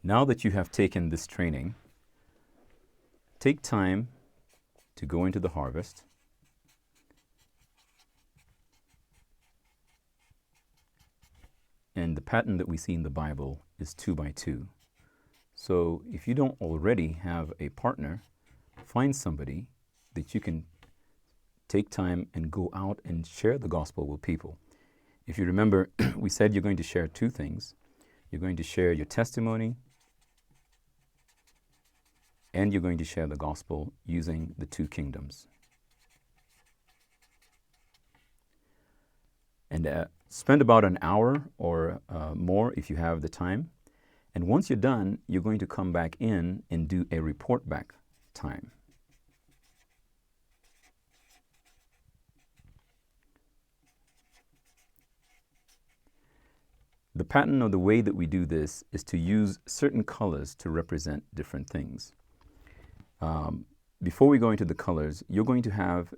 Now that you have taken this training, take time to go into the harvest. And the pattern that we see in the Bible is 2 by 2. So if you don't already have a partner, find somebody that you can take time and go out and share the gospel with people. If you remember, we said you're going to share two things. You're going to share your testimony, and you're going to share the gospel using the two kingdoms. And spend about an hour or more if you have the time. And once you're done, you're going to come back in and do a report back time. The pattern of the way that we do this is to use certain colors to represent different things. Before we go into the colors, you're going to have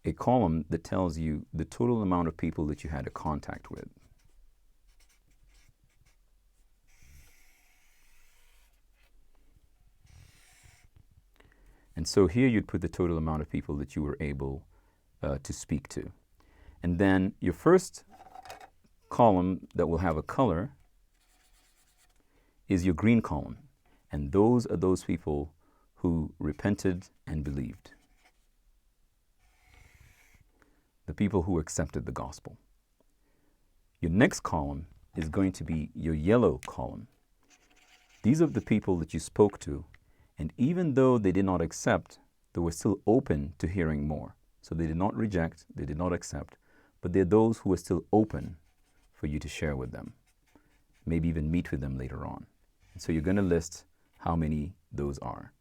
a column that tells you the total amount of people that you had a contact with. And so here you'd put the total amount of people that you were able to speak to. And then your first column that will have a color is your green column. And those are those people who repented and believed. The people who accepted the gospel. Your next column is going to be your yellow column. These are the people that you spoke to, and even though they did not accept, they were still open to hearing more. So they did not reject, they did not accept, but they're those who are still open for you to share with them, maybe even meet with them later on. And so you're going to list how many those are.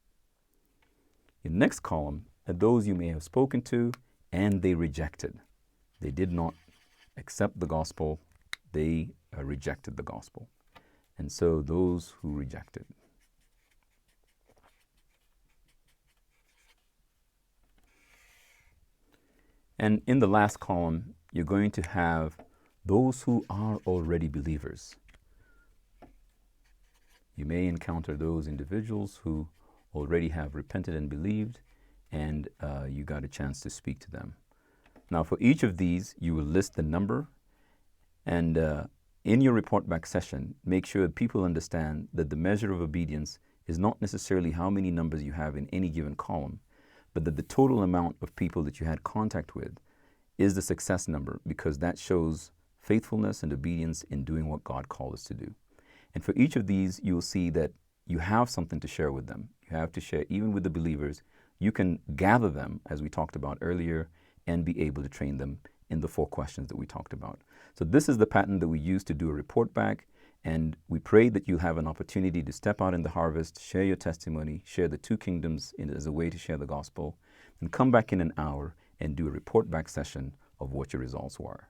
Your next column are those you may have spoken to and they rejected. They did not accept the gospel, they rejected the gospel. And so those who rejected. And in the last column, you're going to have those who are already believers. You may encounter those individuals who already have repented and believed, and you got a chance to speak to them. Now, for each of these, you will list the number, and in your report back session, make sure that people understand that the measure of obedience is not necessarily how many numbers you have in any given column, but that the total amount of people that you had contact with is the success number, because that shows faithfulness and obedience in doing what God called us to do. And for each of these, you'll see that you have something to share with them. You have to share, even with the believers. You can gather them, as we talked about earlier, and be able to train them in the 4 questions that we talked about. So this is the pattern that we use to do a report back, and we pray that you'll have an opportunity to step out in the harvest, share your testimony, share the 2 kingdoms as a way to share the gospel, and come back in an hour and do a report back session of what your results were.